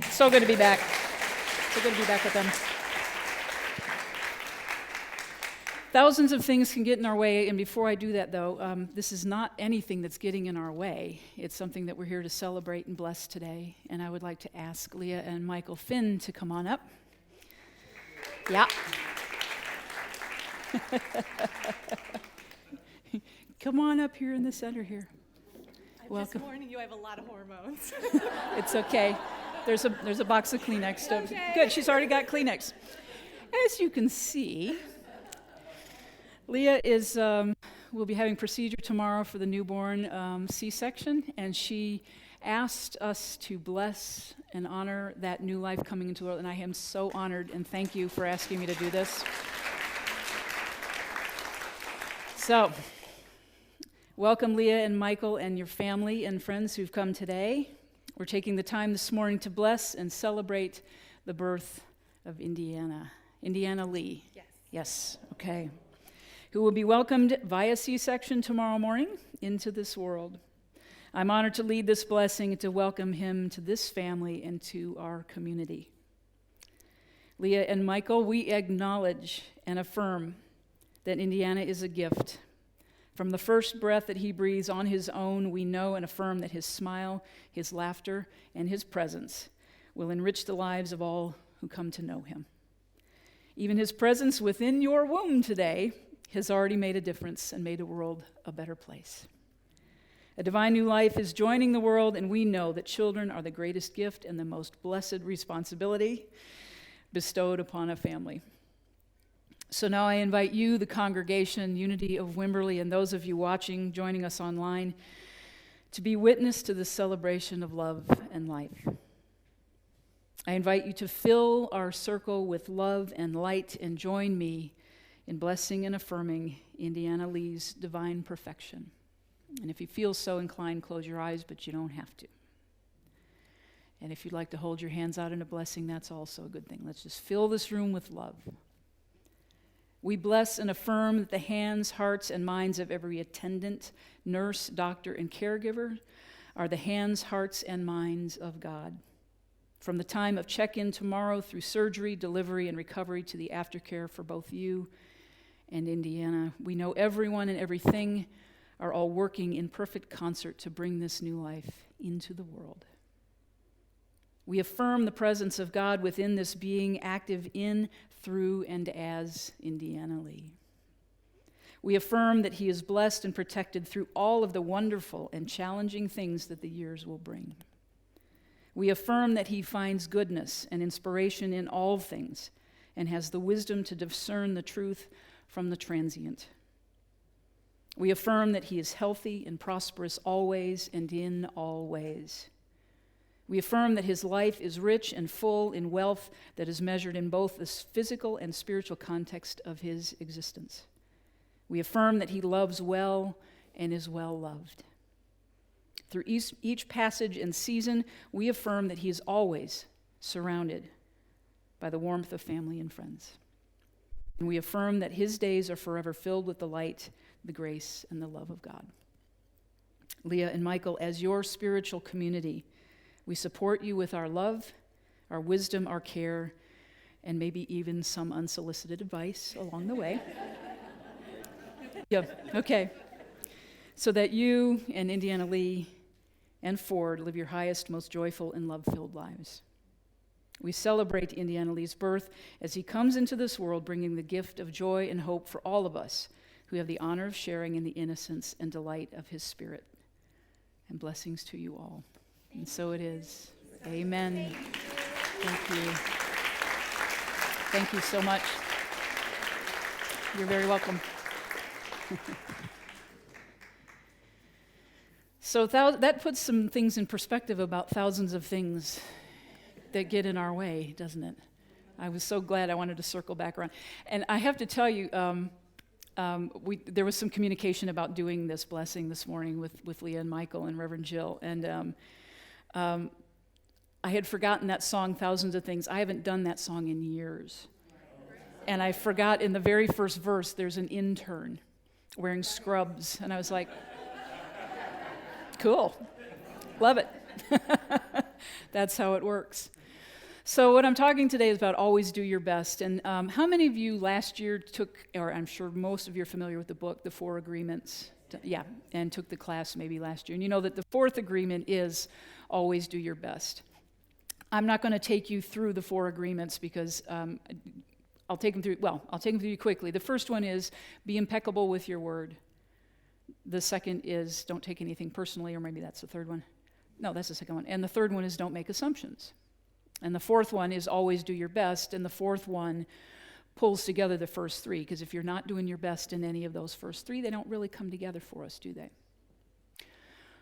So good to be back. So good to be back with them. Thousands of things can get in our way, and before I do that, though, this is not anything that's getting in our way. It's something that we're here to celebrate and bless today, and I would like to ask Leah and Michael Finn to come on up. Yeah. Come on up here in the center here. Welcome. Just warning you, I have a lot of hormones. It's okay. There's a box of Kleenex. Okay. Good, she's already got Kleenex. As you can see, Leah will be having procedure tomorrow for the newborn C-section, and she asked us to bless and honor that new life coming into the world, and I am so honored, and thank you for asking me to do this. So, welcome Leah and Michael and your family and friends who've come today. We're taking the time this morning to bless and celebrate the birth of Indiana Lee. Yes. Yes, okay. Who will be welcomed via C-section tomorrow morning into this world. I'm honored to lead this blessing and to welcome him to this family and to our community. Leah and Michael, we acknowledge and affirm that Indiana is a gift. From the first breath that he breathes on his own, we know and affirm that his smile, his laughter, and his presence will enrich the lives of all who come to know him. Even his presence within your womb today has already made a difference and made the world a better place. A divine new life is joining the world, and we know that children are the greatest gift and the most blessed responsibility bestowed upon a family. So now I invite you, the congregation, Unity of Wimberley, and those of you watching, joining us online, to be witness to the celebration of love and life. I invite you to fill our circle with love and light and join me in blessing and affirming Indiana Lee's divine perfection. And if you feel so inclined, close your eyes, but you don't have to. And if you'd like to hold your hands out in a blessing, that's also a good thing. Let's just fill this room with love. We bless and affirm that the hands, hearts, and minds of every attendant, nurse, doctor, and caregiver are the hands, hearts, and minds of God. From the time of check-in tomorrow through surgery, delivery, and recovery to the aftercare for both you and Indiana, we know everyone and everything are all working in perfect concert to bring this new life into the world. We affirm the presence of God within this being, active in, through, and as Indiana Lee. We affirm that he is blessed and protected through all of the wonderful and challenging things that the years will bring. We affirm that he finds goodness and inspiration in all things and has the wisdom to discern the truth from the transient. We affirm that he is healthy and prosperous always and in all ways. We affirm that his life is rich and full in wealth that is measured in both the physical and spiritual context of his existence. We affirm that he loves well and is well loved. Through each passage and season, we affirm that he is always surrounded by the warmth of family and friends. And we affirm that his days are forever filled with the light, the grace, and the love of God. Leah and Michael, as your spiritual community, we support you with our love, our wisdom, our care, and maybe even some unsolicited advice along the way. Yeah, okay. So that you and Indiana Lee and Ford live your highest, most joyful, and love-filled lives. We celebrate Indiana Lee's birth as he comes into this world bringing the gift of joy and hope for all of us who have the honor of sharing in the innocence and delight of his spirit. And blessings to you all. And so it is. Amen. Thank you. Thank you so much. You're very welcome. So that puts some things in perspective about thousands of things that get in our way, doesn't it? I was so glad I wanted to circle back around. And I have to tell you, there was some communication about doing this blessing this morning with Leah and Michael and Reverend Jill. And I had forgotten that song, Thousands of Things. I haven't done that song in years. And I forgot in the very first verse, there's an intern wearing scrubs. And I was like, cool, love it. That's how it works. So what I'm talking today is about always do your best. And how many of you last year took, or I'm sure most of you are familiar with the book, The Four Agreements? Yeah, and took the class maybe last year. And you know that the fourth agreement is always do your best. I'm not going to take you through the four agreements because I'll take them through quickly. The first one is be impeccable with your word. The second is don't take anything personally, or maybe that's the third one. No, that's the second one. And the third one is don't make assumptions. And the fourth one is always do your best. And the fourth one pulls together the first three, because if you're not doing your best in any of those first three, they don't really come together for us, do they?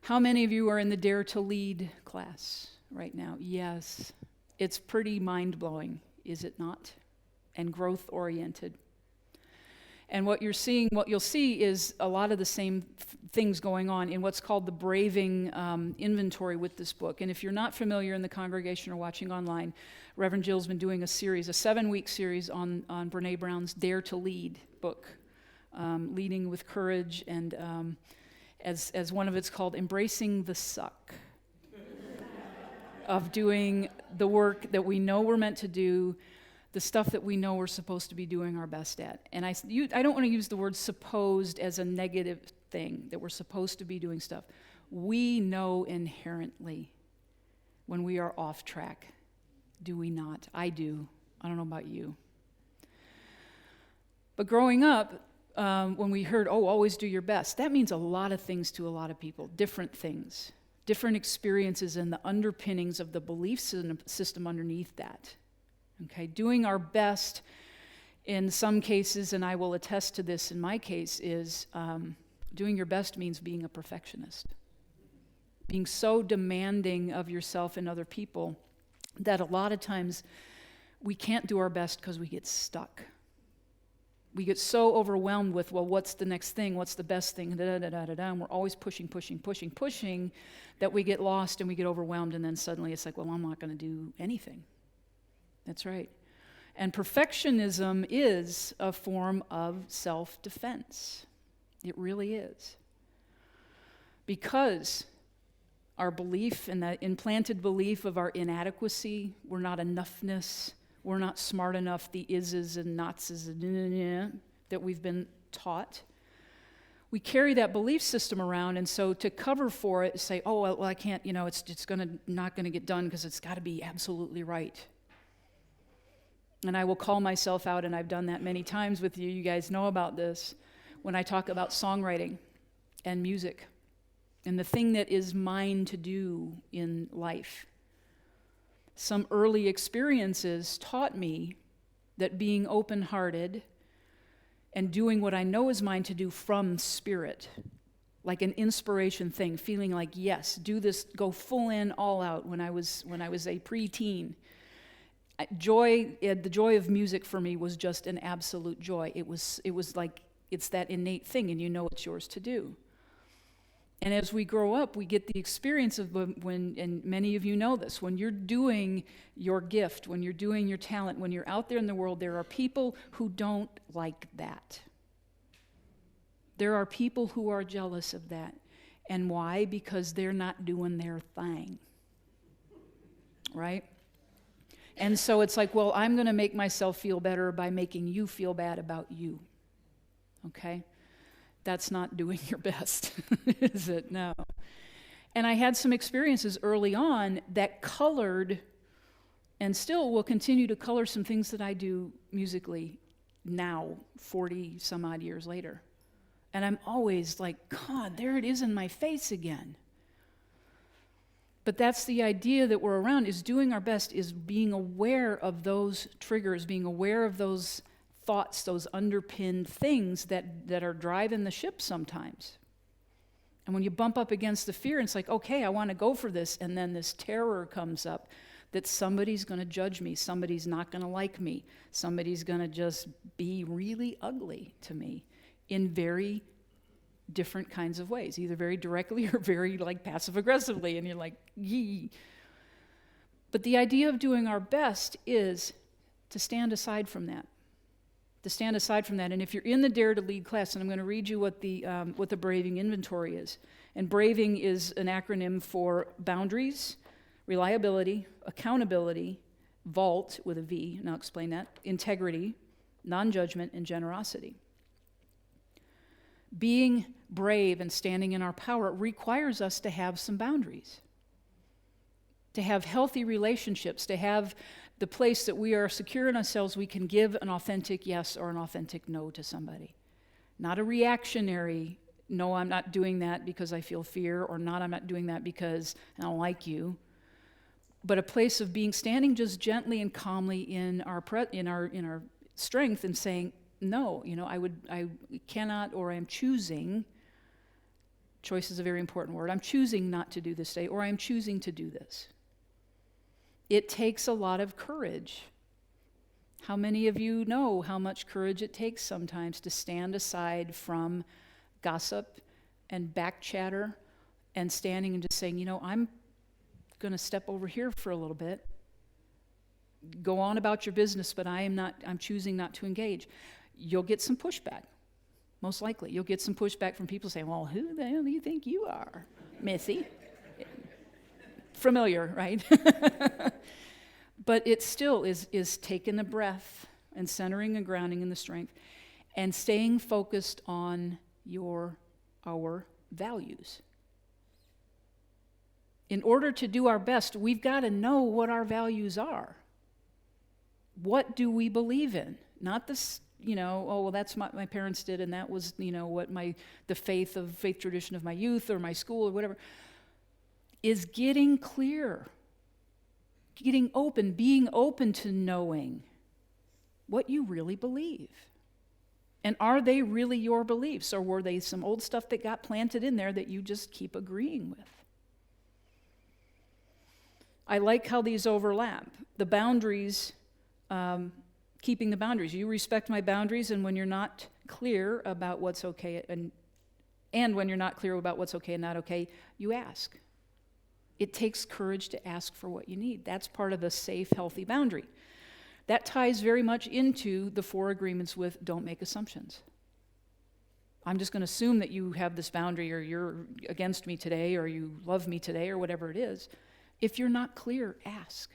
How many of you are in the Dare to Lead class right now? Yes. It's pretty mind-blowing, is it not? And growth-oriented. And what you'll see is a lot of the same things going on in what's called the Braving inventory with this book. And if you're not familiar in the congregation or watching online, Reverend Jill's been doing a 7-week series on Brene Brown's Dare to Lead book, Leading with Courage, and as one of it's called, Embracing the Suck of doing the work that we know we're meant to do, the stuff that we know we're supposed to be doing our best at. And I don't want to use the word supposed as a negative thing, that we're supposed to be doing stuff. We know inherently when we are off track. Do we not? I do. I don't know about you. But growing up, when we heard, always do your best, that means a lot of things to a lot of people, different things, different experiences and the underpinnings of the belief system underneath that. Okay, doing our best in some cases, and I will attest to this in my case, is doing your best means being a perfectionist. Being so demanding of yourself and other people that a lot of times we can't do our best because we get stuck. We get so overwhelmed with, what's the next thing? What's the best thing? And we're always pushing that we get lost and we get overwhelmed, and then suddenly it's like, I'm not going to do anything. That's right. And perfectionism is a form of self-defense. It really is. Because our belief and that implanted belief of our inadequacy, we're not enoughness, we're not smart enough, the ises and notses that we've been taught. We carry that belief system around, and so to cover for it, say, I can't, it's not going to get done because it's got to be absolutely right. And I will call myself out, and I've done that many times with you. You guys know about this when I talk about songwriting and music and the thing that is mine to do in life. Some early experiences taught me that being open-hearted and doing what I know is mine to do from spirit, like an inspiration thing, feeling like, yes, do this, go full in, all out when I was a preteen. The joy of music for me was just an absolute joy. It was like it's that innate thing, and you know it's yours to do. And as we grow up, we get the experience of when, and many of you know this, when you're doing your gift, when you're doing your talent, when you're out there in the world, there are people who don't like that. There are people who are jealous of that. And why? Because they're not doing their thing. Right? And so it's like, I'm going to make myself feel better by making you feel bad about you. Okay? That's not doing your best, is it? No. And I had some experiences early on that colored, and still will continue to color, some things that I do musically now, 40 some odd years later. And I'm always like, God, there it is in my face again. But that's the idea that we're around, is doing our best, is being aware of those triggers, being aware of those thoughts, those underpinned things that are driving the ship sometimes. And when you bump up against the fear, it's like, okay, I want to go for this, and then this terror comes up that somebody's going to judge me, somebody's not going to like me, somebody's going to just be really ugly to me in very different kinds of ways, either very directly or very passive-aggressively, and you're like, yee. But the idea of doing our best is to stand aside from that. And if you're in the Dare to Lead class, and I'm going to read you what the Braving inventory is. And Braving is an acronym for boundaries, reliability, accountability, vault with a V, and I'll explain that, integrity, non-judgment, and generosity. Being brave and standing in our power requires us to have some boundaries, to have healthy relationships, to have the place that we are secure in ourselves, we can give an authentic yes or an authentic no to somebody. Not a reactionary, no, I'm not doing that because I feel fear, or not, I'm not doing that because I don't like you. But a place of standing just gently and calmly in our strength and saying, no, I cannot, or I am choosing. Choice is a very important word. I'm choosing not to do this today, or I'm choosing to do this. It takes a lot of courage. How many of you know how much courage it takes sometimes to stand aside from gossip and back chatter and standing and just saying, I'm going to step over here for a little bit. Go on about your business, but I'm choosing not to engage. You'll get some pushback, most likely. You'll get some pushback from people saying, well, who the hell do you think you are, Missy? Familiar, right? But it still is taking a breath and centering and grounding in the strength and staying focused on our values. In order to do our best, we've got to know what our values are. What do we believe in? Not this, that's what my parents did, and that was, what the faith tradition of my youth or my school or whatever. Is getting clear, getting open, being open to knowing what you really believe. And are they really your beliefs, or were they some old stuff that got planted in there that you just keep agreeing with? I like how these overlap. The boundaries, keeping the boundaries. You respect my boundaries, and when you're not clear about what's okay, and when you're not clear about what's okay and not okay, you ask. It takes courage to ask for what you need. That's part of a safe, healthy boundary. That ties very much into the 4 agreements with don't make assumptions. I'm just going to assume that you have this boundary, or you're against me today, or you love me today, or whatever it is. If you're not clear, ask.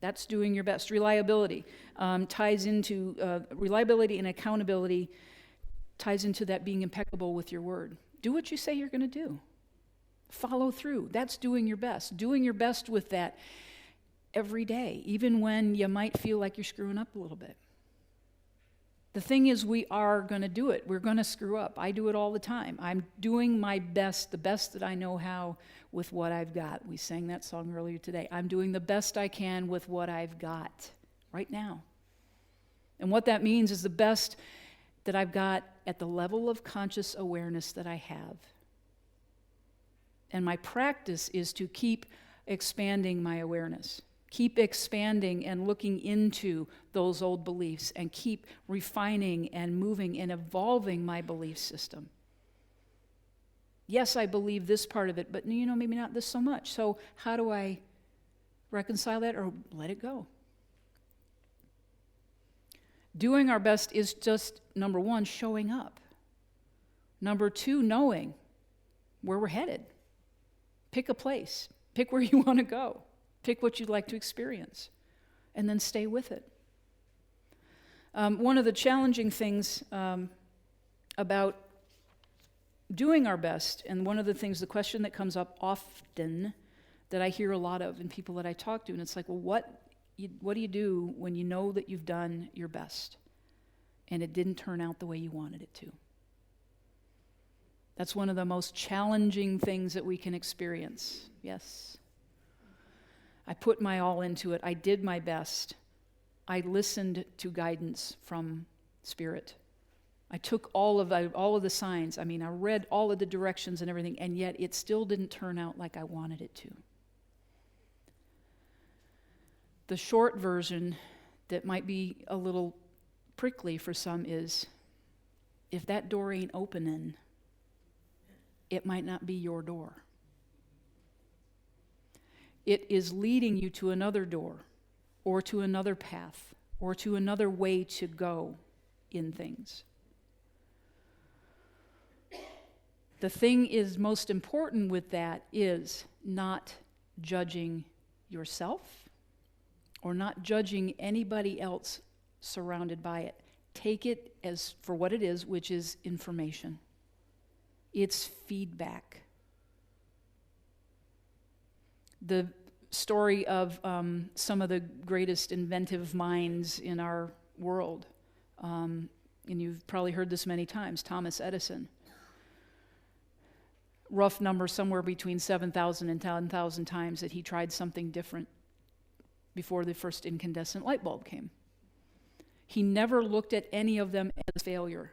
That's doing your best. Reliability ties into reliability and accountability ties into that being impeccable with your word. Do what you say you're going to do. Follow through. That's doing your best. Doing your best with that every day, even when you might feel like you're screwing up a little bit. The thing is, we are going to do it. We're going to screw up. I do it all the time. I'm doing my best, the best that I know how with what I've got. We sang that song earlier today. I'm doing the best I can with what I've got right now. And what that means is the best that I've got at the level of conscious awareness that I have. And my practice is to keep expanding my awareness. Keep expanding and looking into those old beliefs and keep refining and moving and evolving my belief system. Yes, I believe this part of it, but maybe not this so much. So how do I reconcile that or let it go? Doing our best is just, number 1, showing up. Number 2, knowing where we're headed. Pick a place. Pick where you want to go. Pick what you'd like to experience, and then stay with it. One of the challenging things about doing our best, and one of the things, the question that comes up often that I hear a lot of in people that I talk to, and it's like, well, what do you do when you know that you've done your best and it didn't turn out the way you wanted it to? That's one of the most challenging things that we can experience. Yes. I put my all into it. I did my best. I listened to guidance from Spirit. I took all of the signs. I read all of the directions and everything, and yet it still didn't turn out like I wanted it to. The short version that might be a little prickly for some is, if that door ain't opening, it might not be your door. It is leading you to another door, or to another path, or to another way to go in things. The thing is most important with that is not judging yourself or not judging anybody else surrounded by it. Take it as for what it is, which is information. It's feedback. The story of some of the greatest inventive minds in our world, and you've probably heard this many times, Thomas Edison. Rough number, somewhere between 7,000 and 10,000 times that he tried something different before the first incandescent light bulb came. He never looked at any of them as failure.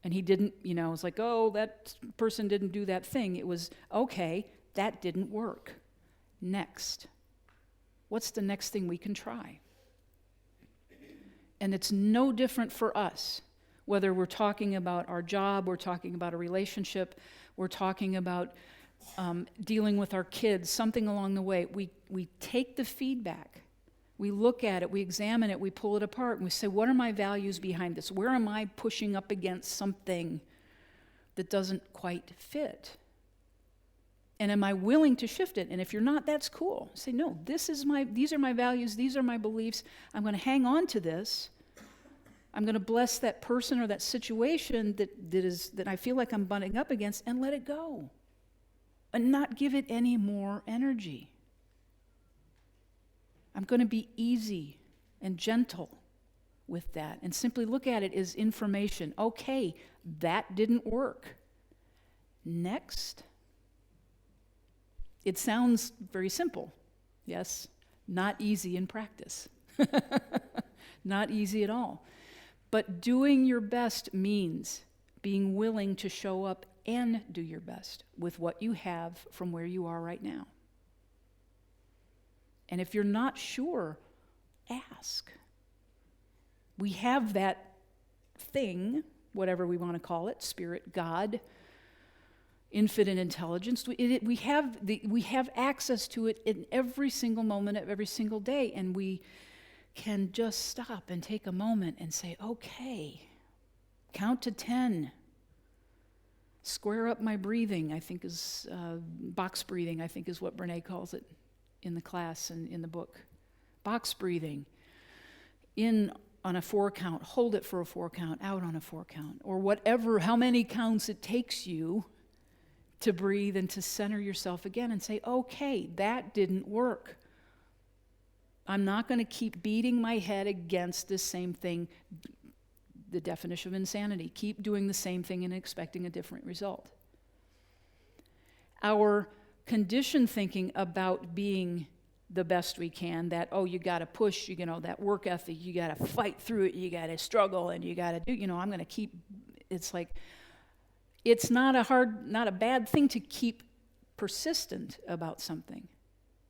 And he didn't, it was like, oh, that person didn't do that thing. It was, okay, that didn't work. Next. What's the next thing we can try? And it's no different for us, whether we're talking about our job, we're talking about a relationship, we're talking about dealing with our kids, something along the way. We take the feedback. We look at it, we examine it, we pull it apart, and we say, what are my values behind this? Where am I pushing up against something that doesn't quite fit? And am I willing to shift it? And if you're not, that's cool. Say, no, these are my values, these are my beliefs. I'm going to hang on to this. I'm going to bless that person or that situation that I feel like I'm butting up against and let it go. And not give it any more energy. I'm going to be easy and gentle with that and simply look at it as information. Okay, that didn't work. Next. It sounds very simple. Yes, not easy in practice. Not easy at all. But doing your best means being willing to show up and do your best with what you have from where you are right now. And if you're not sure, ask. We have that thing, whatever we want to call it, spirit, God, infinite intelligence. We have access to it in every single moment of every single day, and we can just stop and take a moment and say, okay, count to 10. Square up my breathing, I think is, box breathing, I think is what Brene calls it in the class and in the book. Box breathing. In on a 4 count, hold it for a 4 count, out on a 4 count, or whatever, how many counts it takes you to breathe and to center yourself again and say, okay, that didn't work. I'm not going to keep beating my head against this same thing, the definition of insanity. Keep doing the same thing and expecting a different result. Our conditioned thinking about being the best we can, that, oh, you got to push, that work ethic, you got to fight through it, you got to struggle, and you got to do, I'm going to keep, it's like, it's not a bad thing to keep persistent about something,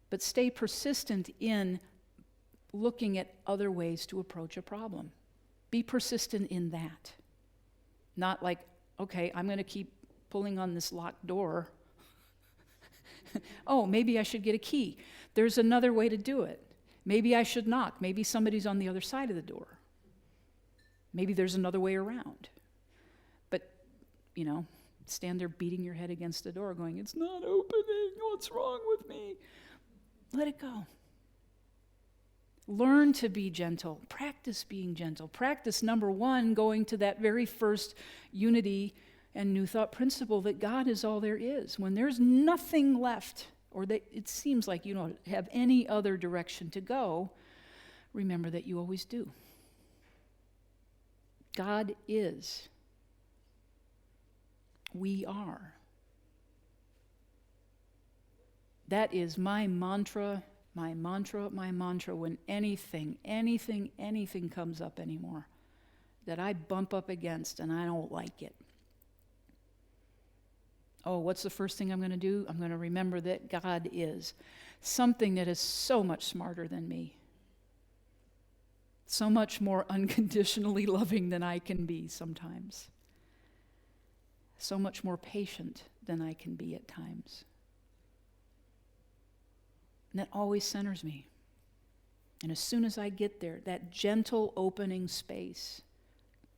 but stay persistent in looking at other ways to approach a problem. Be persistent in that. Not like, okay, I'm going to keep pulling on this locked door. Oh, maybe I should get a key. There's another way to do it. Maybe I should knock. Maybe somebody's on the other side of the door. Maybe there's another way around. But, stand there beating your head against the door going, it's not opening. What's wrong with me? Let it go. Learn to be gentle. Practice being gentle. Practice, number 1, going to that very first unity and new thought principle that God is all there is. When there's nothing left, or that it seems like you don't have any other direction to go, remember that you always do. God is. We are. That is my mantra, my mantra, my mantra when anything comes up anymore that I bump up against and I don't like it. Oh, what's the first thing I'm going to do? I'm going to remember that God is something that is so much smarter than me, so much more unconditionally loving than I can be sometimes, so much more patient than I can be at times. And that always centers me. And as soon as I get there, that gentle opening space,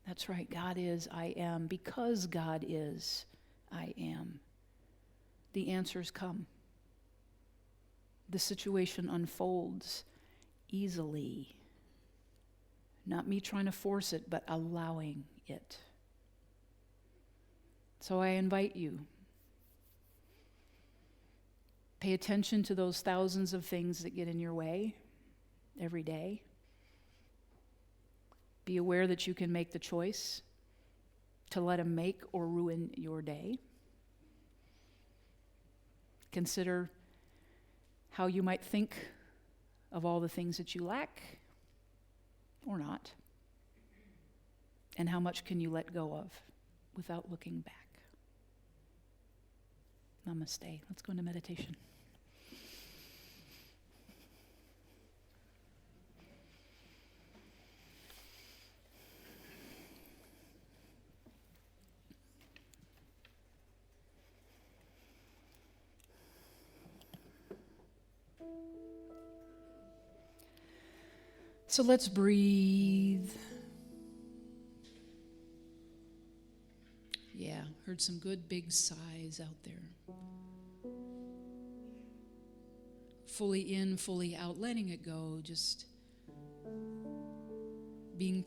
that's right, God is, I am. Because God is, I am. The answers come. the situation unfolds easily. Not me trying to force it, but allowing it. So I invite you, pay attention to those thousands of things that get in your way every day. Be aware that you can make the choice to let them make or ruin your day. Consider how you might think of all the things that you lack or not, and how much can you let go of without looking back. Namaste. Let's go into meditation. So let's breathe. Yeah, heard some good big sighs out there. Fully in, fully out, letting it go, just being